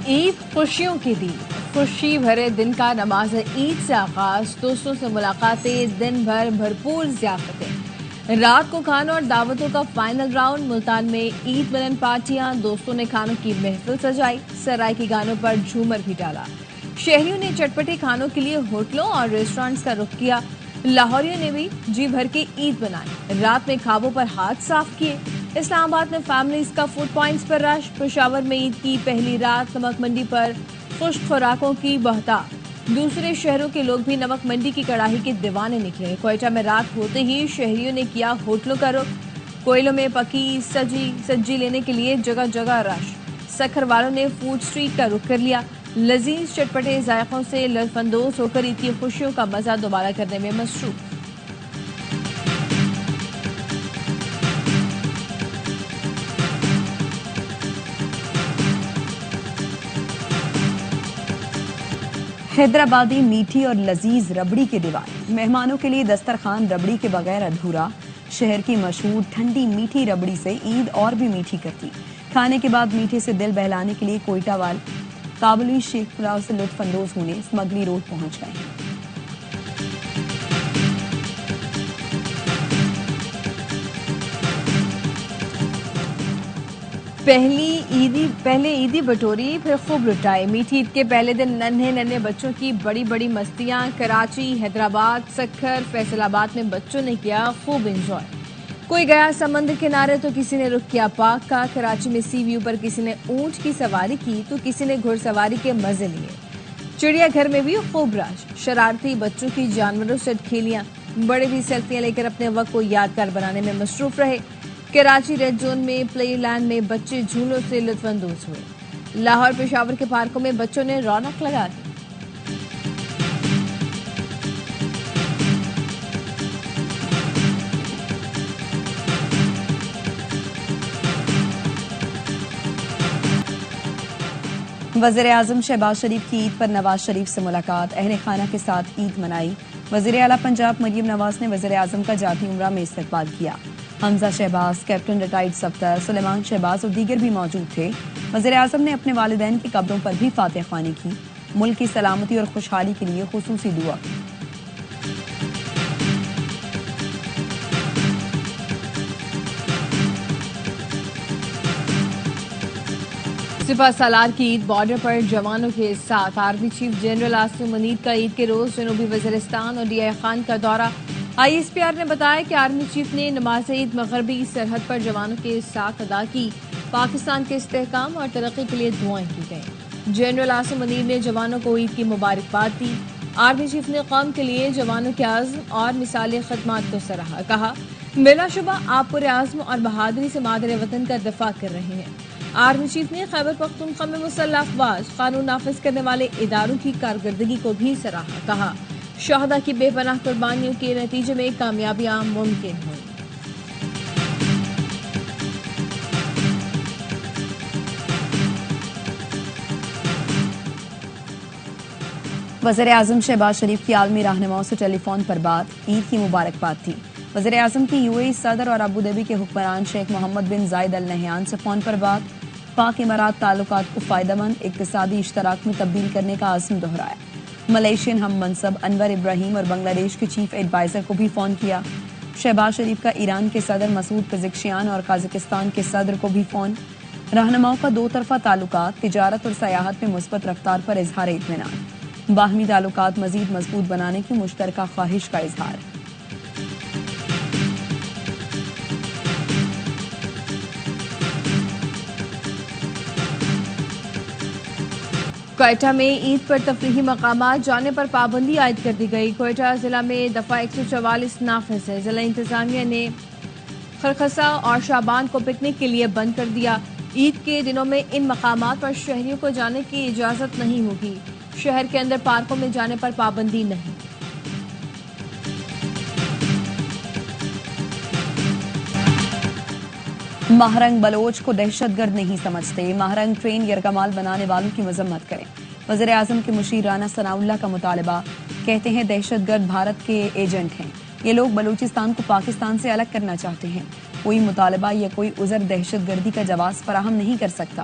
عید خوشیوں کی دی خوشی بھرے دن کا نماز عید سے آغاز، دوستوں سے ملاقاتیں، دن بھر بھرپور ضیافتیں، رات کو کھانوں اور دعوتوں کا فائنل راؤنڈ۔ ملتان میں عید ملن پارٹیاں، دوستوں نے کھانوں کی محفل سجائی، سرائکی گانوں پر جھومر بھی ڈالا۔ شہریوں نے چٹپٹے کھانوں کے لیے ہوٹلوں اور ریسٹورانٹس کا رخ کیا، لاہوریوں نے بھی جی بھر کے عید بنائی، رات میں خوابوں پر ہاتھ صاف کیے۔ اسلام آباد میں فیملیز کا فوڈ پوائنٹس پر رش، پشاور میں عید کی پہلی رات نمک منڈی پر خشک خوراکوں کی بہتات، دوسرے شہروں کے لوگ بھی نمک منڈی کی کڑاہی کے دیوانے نکلے۔ کوئٹہ میں رات ہوتے ہی شہریوں نے کیا ہوٹلوں کا رخ، کوئلوں میں پکی سجی لینے کے لیے جگہ جگہ رش، سکھر والوں نے فوڈ سٹریٹ کا رخ کر لیا، لذیذ چٹپٹے ذائقوں سے لطف اندوز ہو کر عید کی خوشیوں کا مزہ دوبارہ کرنے میں مصروف۔ حیدرآبادی میٹھی اور لذیذ ربڑی کے دیوانے، مہمانوں کے لیے دسترخوان ربڑی کے بغیر ادھورا۔ شہر کی مشہور ٹھنڈی میٹھی ربڑی سے عید اور بھی میٹھی کرتی۔ کھانے کے بعد میٹھے سے دل بہلانے کے لیے کوئٹہ وال کابلی شیخ پلاؤ سے لطف اندوز ہونے اسمگلی روڈ پہنچ گئے ہیں۔ پہلے عیدی بٹوری پھر خوب لٹائے۔ میٹھی عید کے پہلے دن ننھے بچوں کی بڑی بڑی مستیاں، کراچی، حیدرآباد، سکھر، فیصل آباد میں بچوں نے کیا خوب انجوائے۔ کوئی گیا سمندر کنارے تو کسی نے رخ کیا پارک کا، کراچی میں سی ویو پر کسی نے اونٹ کی سواری کی تو کسی نے گھڑ سواری کے مزے لیے۔ چڑیا گھر میں بھی خوب رش، شرارتی بچوں کی جانوروں سے کھیلیاں، بڑے بھی سیلفیاں لے کر اپنے وقت کو یادگار بنانے میں مصروف رہے۔ کراچی ریڈ زون میں پلے لینڈ میں بچے جھولوں سے لطف اندوز ہوئے۔ لاہور پشاور کے پارکوں میں بچوں نے رونق لگا دی۔ وزیراعظم شہباز شریف کی عید پر نواز شریف سے ملاقات، اہل خانہ کے ساتھ عید منائی۔ وزیر اعلیٰ پنجاب مریم نواز نے وزیر اعظم کا جاتی عمرہ میں استقبال کیا۔ حمزہ شہباز، کیپٹن ریٹائرڈ صفدر، سلیمان شہباز اور دیگر بھی موجود تھے۔ وزیر اعظم نے اپنے والدین کی قبروں پر بھی فاتح خوانی کی، ملک کی سلامتی اور خوشحالی کے لیے خصوصی دعا کی۔ سپہ سالار کی عید بارڈر پر جوانوں کے ساتھ، army chief general Asim Munir کا عید کے روز جنوبی وزیرستان اور ڈی آئی خان کا دورہ۔ آئی ایس پی آر نے بتایا کہ آرمی چیف نے نماز عید مغربی سرحد پر جوانوں کے ساتھ ادا کی، پاکستان کے استحکام اور ترقی کے لیے دعائیں کی گئیں۔ جنرل عاصم منیر نے جوانوں کو عید کی مبارکباد دی۔ آرمی چیف نے قوم کے لیے جوانوں کے عزم اور مثالی خدمات کو سراہا، کہا بلا شبہ آپ پورے عزم اور بہادری سے مادر وطن کا دفاع کر رہے ہیں۔ آرمی چیف نے خیبر پختونخوا میں مسلح افواج، قانون نافذ کرنے والے اداروں کی کارکردگی کو بھی سراہا، کہا شہداء کی بے پناہ قربانیوں کے نتیجے میں کامیابیاں ممکن ہوئیں۔ وزیر اعظم شہباز شریف کی عالمی رہنماؤں سے ٹیلی فون پر بات، عید کی مبارکباد دی۔ وزیر اعظم کی یو اے ای صدر اور ابوظہبی کے حکمران شیخ محمد بن زائد ال نہیان سے فون پر بات، پاک امارات تعلقات کو فائدہ مند اقتصادی اشتراک میں تبدیل کرنے کا عزم دہرایا۔ ملائیشین ہم منصب انور ابراہیم اور بنگلہ دیش کے چیف ایڈوائزر کو بھی فون کیا۔ شہباز شریف کا ایران کے صدر مسعود پزشکیان اور قازقستان کے صدر کو بھی فون۔ رہنماؤں کا دو طرفہ تعلقات، تجارت اور سیاحت میں مثبت رفتار پر اظہار اطمینان، باہمی تعلقات مزید مضبوط بنانے کی مشترکہ خواہش کا اظہار۔ کوئٹہ میں عید پر تفریحی مقامات جانے پر پابندی عائد کر دی گئی۔ کوئٹہ ضلع میں دفعہ 144 نافذ ہے۔ ضلع انتظامیہ نے خرخسہ اور شابان کو پکنک کے لیے بند کر دیا۔ عید کے دنوں میں ان مقامات پر شہریوں کو جانے کی اجازت نہیں ہوگی۔ شہر کے اندر پارکوں میں جانے پر پابندی نہیں۔ ماہرنگ بلوچ کو دہشت گرد نہیں سمجھتے، ماہرنگ ٹرین یرغمال بنانے والوں کی مذمت کریں۔ وزیر اعظم کے مشیر رانا ثناء اللہ کا مطالبہ، کہتے ہیں دہشت گرد بھارت کے ایجنٹ ہیں، یہ لوگ بلوچستان کو پاکستان سے الگ کرنا چاہتے ہیں۔ کوئی مطالبہ یا کوئی عذر دہشت گردی کا جواز فراہم نہیں کر سکتا۔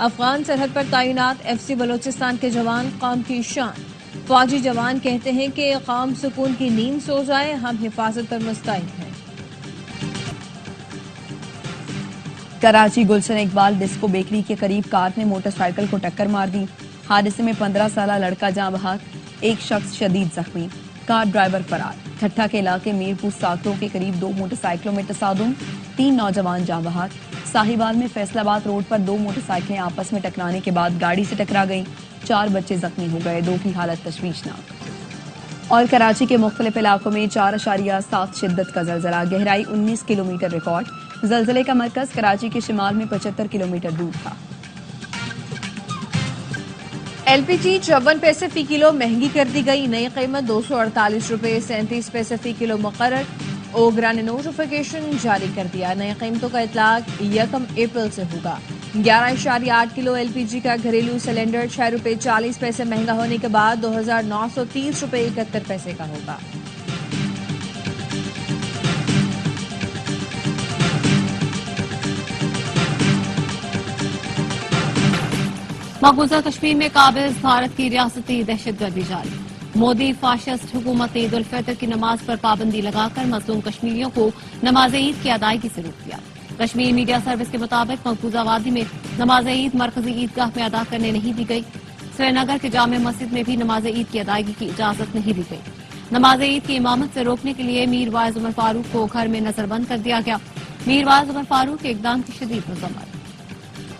افغان سرحد پر تعینات FC بلوچستان کے جوان قوم کی شان. فوجی جوان کہتے ہیں کہ قوم سکون کی نیند سو جائے، ہم حفاظت پر مستعد ہیں. کراچی گلشن اقبال ڈسکو بیکری کے قریب کار نے موٹر سائیکل کو ٹکر مار دی. حادثے میں 15 سالہ لڑکا جاں بحق، ایک شخص شدید زخمی. کار ڈرائیور فرار. ٹھٹھا کے علاقے میرپور ساکروں کے قریب 2 موٹر سائیکلوں میں تصادم، 3 نوجوان جاں بحق. ساہیوال میں فیصل آباد روڈ پر 2 موٹر سائیکلیں آپس میں ٹکرانے کے بعد گاڑی سے ٹکرا گئیں. 4 بچے زخمی ہو گئے، 2 کی حالت تشویشناک. اور کراچی کے مختلف علاقوں میں 4.7 شدت کا زلزلہ، گہرائی 19 کلومیٹر ریکارڈ. زلزلے کا مرکز کراچی کے شمال میں 75 کلومیٹر دور تھا. LPG 54 پیسے فی کلو مہنگی کر دی گئی، نئی قیمت 248 روپے 37 پیسے فی کلو مقرر. اوگرا نے نوٹیفیکیشن جاری کر دیا، نئی قیمتوں کا اطلاق 1 اپریل سے ہوگا. 11.8 کلو LPG کا گھریلو سلنڈر 6 روپے 40 پیسے مہنگا ہونے کے بعد 2930 روپے 71 پیسے کا ہوگا. مقبوضہ کشمیر میں قابض بھارت کی ریاستی دہشت گردی جاری. مودی فاشسٹ حکومت نے عید الفطر کی نماز پر پابندی لگا کر مظلوم کشمیریوں کو نماز عید کی ادائیگی سے روک دیا. کشمیر میڈیا سروس کے مطابق مقبوضہ وادی میں نماز عید مرکزی عیدگاہ میں ادا کرنے نہیں دی گئی. سری نگر کے جامع مسجد میں بھی نماز عید کی ادائیگی کی اجازت نہیں دی گئی. نماز عید کی امامت سے روکنے کے لیے میر وائز عمر فاروق کو گھر میں نظر بند کر دیا گیا. میر وائز عمر فاروق کے اقدام کی شدید مذمت.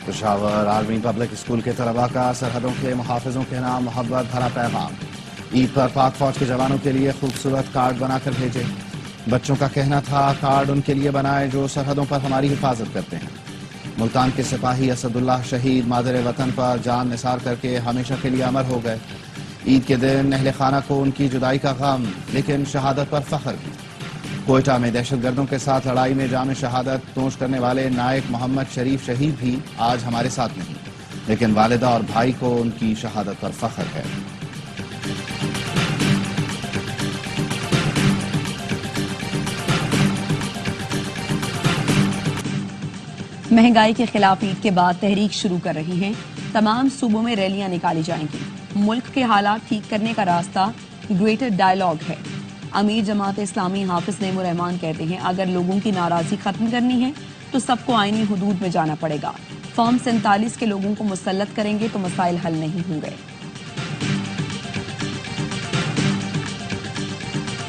پشاور آرمی پبلک اسکول کے طلباء کا سرحدوں کے محافظوں کے نام محبت بھرا پیغام. عید پر پاک فوج کے جوانوں کے لیے خوبصورت کارڈ بنا کر بھیجے. بچوں کا کہنا تھا کارڈ ان کے لیے بنائے جو سرحدوں پر ہماری حفاظت کرتے ہیں. ملتان کے سپاہی اسد اللہ شہید مادر وطن پر جان نثار کر کے ہمیشہ کے لیے امر ہو گئے. عید کے دن اہل خانہ کو ان کی جدائی کا غم لیکن شہادت پر فخر بھی. کوئٹہ میں دہشت گردوں کے ساتھ لڑائی میں جام شہادت نوش کرنے والے نائک محمد شریف شہید بھی آج ہمارے ساتھ نہیں، لیکن والدہ اور بھائی کو ان کی شہادت پر فخر ہے. مہنگائی کے خلاف عید کے بعد تحریک شروع کر رہی ہیں. تمام صوبوں میں ریلیاں نکالی جائیں گی. ملک کے حالات ٹھیک کرنے کا راستہ گریٹر ڈائیلاگ ہے. امیر جماعت اسلامی حافظ نعیم الرحمان کہتے ہیں اگر لوگوں کی ناراضی ختم کرنی ہے تو سب کو آئینی حدود میں جانا پڑے گا. فارم 47 کے لوگوں کو مسلط کریں گے تو مسائل حل نہیں ہوں گے.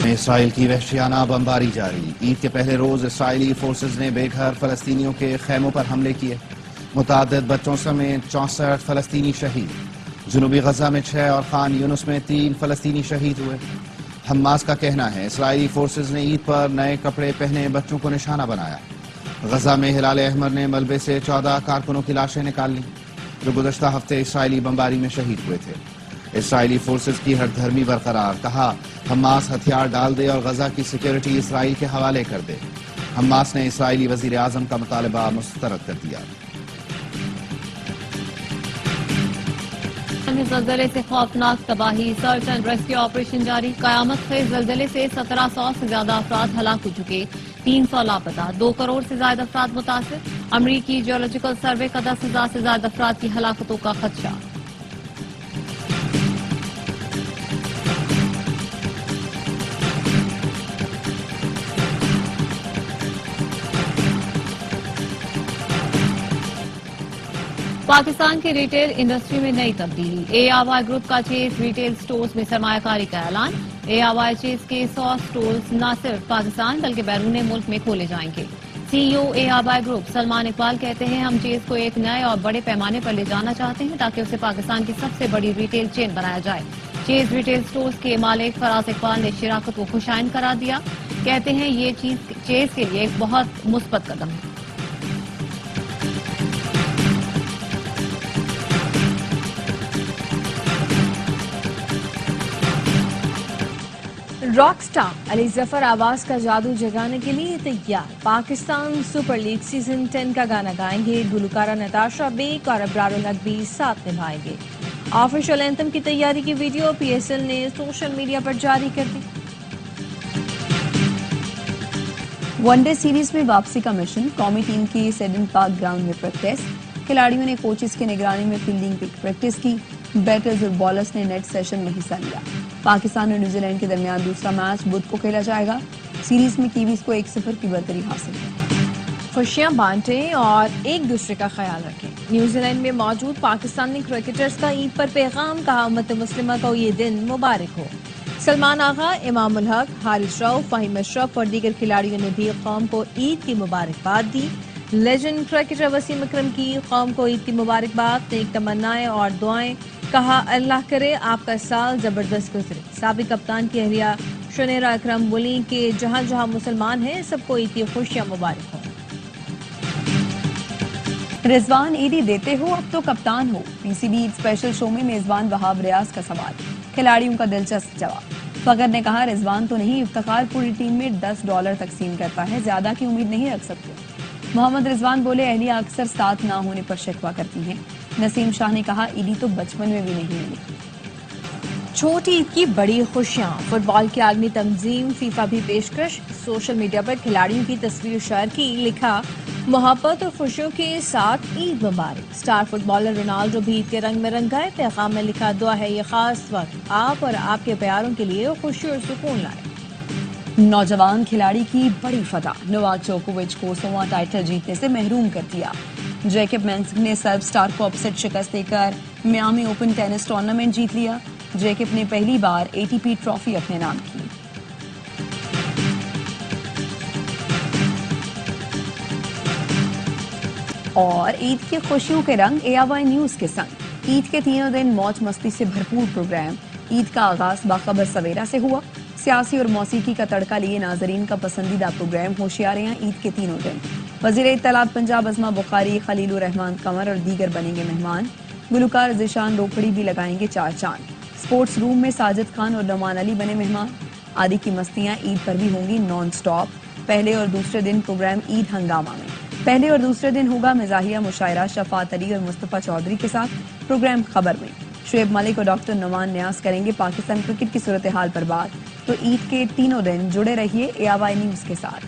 اسرائیل کی وحشیانہ بمباری جاری. عید کے پہلے روز اسرائیلی فورسز نے بے گھر فلسطینیوں کے خیموں پر حملے کیے. متعدد بچوں سمیت 64 فلسطینی شہید. جنوبی غزہ میں 6 اور خان یونس میں 3 فلسطینی شہید ہوئے. حماس کا کہنا ہے اسرائیلی فورسز نے عید پر نئے کپڑے پہنے بچوں کو نشانہ بنایا. غزہ میں ہلال احمر نے ملبے سے 14 کارکنوں کی لاشیں نکال لیں جو گزشتہ ہفتے اسرائیلی بمباری میں شہید ہوئے تھے. اسرائیلی فورسز کی ہٹ دھرمی برقرار. کہا حماس ہتھیار ڈال دے اور غزہ کی سیکیورٹی اسرائیل کے حوالے کر دے. حماس نے اسرائیلی وزیر اعظم کا مطالبہ مسترد کر دیا. زلزلے سے خوفناک تباہی. سرچ اینڈ ریسکیو آپریشن جاری. قیامت خیز زلزلے سے 1700 سے زیادہ افراد ہلاک ہو چکے، 300 لاپتہ، 2 کروڑ سے زائد افراد متاثر. امریکی جیولوجیکل سروے کا 10,000 سے زائد افراد کی ہلاکتوں کا خدشہ. پاکستان کی ریٹیل انڈسٹری میں نئی تبدیلی. اے آوائی گروپ کا چیز ریٹیل سٹورز میں سرمایہ کاری کا اعلان. اے آوائی چیز کے 100 سٹورز نہ صرف پاکستان بلکہ بیرون ملک میں کھولے جائیں گے. سی ای او اے آوائی گروپ سلمان اقبال کہتے ہیں ہم چیز کو ایک نئے اور بڑے پیمانے پر لے جانا چاہتے ہیں تاکہ اسے پاکستان کی سب سے بڑی ریٹیل چین بنایا جائے. چیز ریٹیل سٹورز کے مالک فراز اقبال نے شراکت کو خوشائن قرار دیا. کہتے ہیں یہ چیز کے لیے ایک بہت مثبت قدم ہے. راک سٹار علی ظفر آواز کا جادو جگانے کے لیے تیار. پاکستان سپر لیگ سیزن 10 کا گانا گائیں گے. گلوکارہ نتاشا بیگ اور ابرار الحق بھی ساتھ نبھائیں گے. آفیشل اینتھم کی تیاری کی ویڈیو PSL نے سوشل میڈیا پر جاری کر دی. ون ڈے سیریز میں واپسی کا مشن. قومی ٹیم کی سیڈن پارک گراؤنڈ میں پریکٹس. کھلاڑیوں نے کوچز کی نگرانی میں فیلڈنگ کی پریکٹس کی. بیٹرز اور بالرز نے نیٹ سیشن میں حصہ لیا. پاکستان اور نیوزی لینڈ کے درمیان دوسرا میچ بدھ کو کھیلا جائے گا. سیریز میں کیویز کو 1-0 کی برتری حاصل ہے. خوشیاں بانٹیں اور ایک دوسرے کا خیال رکھیں. نیوزی لینڈ میں موجود پاکستانی کرکٹرز کا عید پر پیغام. کہا امت مسلمہ کو یہ دن مبارک ہو. سلمان آغا، امام الحق، حارث رؤف، فہیم اشرف اور دیگر کھلاڑیوں نے بھی قوم کو عید کی مبارکباد دی. لیجنڈ کرکٹر وسیم اکرم کی قوم کو عید کی مبارکباد، نیک تمنائیں اور دعائیں. کہا اللہ کرے آپ کا سال زبردست گزرے. سابق کپتان کی اہلیہ شنیرا اکرم بولی کہ جہاں جہاں مسلمان ہیں سب کو عید کی خوشیاں مبارک ہوں. رضوان عیدی دیتے ہو اب تو کپتان ہو. پی سی بی عید اسپیشل شو میں میزبان وہاب ریاض کا سوال. کھلاڑیوں کا دلچسپ جواب. فخر نے کہا رضوان تو نہیں، افتخار پوری ٹیم میں $10 تقسیم کرتا ہے، زیادہ کی امید نہیں رکھ سکتے. محمد رضوان بولے اہلیہ اکثر ساتھ نہ ہونے پر شکوہ کرتی ہیں. نسیم شاہ نے کہا عیدی تو بچپن میں بھی نہیں ملی. چھوٹی عید کی بڑی خوشیاں. فٹ بال کی عالمی تنظیم فیفا بھی پیشکش. سوشل میڈیا پر کھلاڑیوں کی تصویر شیئر کی. لکھا محبت اور خوشیوں کے ساتھ عید مبارک. اسٹار فٹ بالر رونالڈو بھی عید کے رنگ میں رنگ گئے. پیغام میں لکھا دعا ہے یہ خاص وقت آپ اور آپ کے پیاروں کے لیے خوشی اور سکون لائے. نوجوان کھلاڑی کی بڑی فتح. نوواک جوکووچ کو 100واں ٹائٹل جیتنے سے محروم کر دیا. جیکب مینسک نے سرب اسٹار کو اپسٹ شکست دے کر میامی اوپن ٹینس ٹورنامنٹ جیت لیا. جیکب نے پہلی بار ATP ٹرافی اپنے نام کی. اور عید کی خوشیوں کے رنگ ARY نیوز کے سنگ. عید کے تینوں دن موج مستی سے بھرپور پروگرام. عید کا آغاز باخبر سویرا سے ہوا. سیاسی اور موسیقی کا تڑکا لیے ناظرین کا پسندیدہ پروگرام ہوشیاریاں عید کے تینوں دن. وزیر اطلاعات پنجاب عظما بخاری، خلیل الرحمان قمر اور دیگر بنیں گے مہمان. گلوکار ذیشان روکھڑی بھی لگائیں گے 4 چاند. اسپورٹس روم میں ساجد خان اور نعمان علی بنے مہمان. آدی کی مستیاں عید پر بھی ہوں گی نان سٹاپ. پہلے اور دوسرے دن پروگرام عید ہنگامہ میں. پہلے اور دوسرے دن ہوگا مزاحیہ مشاعرہ شفاعت علی اور مصطفیٰ چودھری کے ساتھ. پروگرام خبر میں شعیب ملک اور ڈاکٹر نعمان نیاز کریں گے پاکستان کرکٹ کی صورتحال پر بات. تو عید کے تینوں دن جڑے رہیے ARY نیوز کے ساتھ.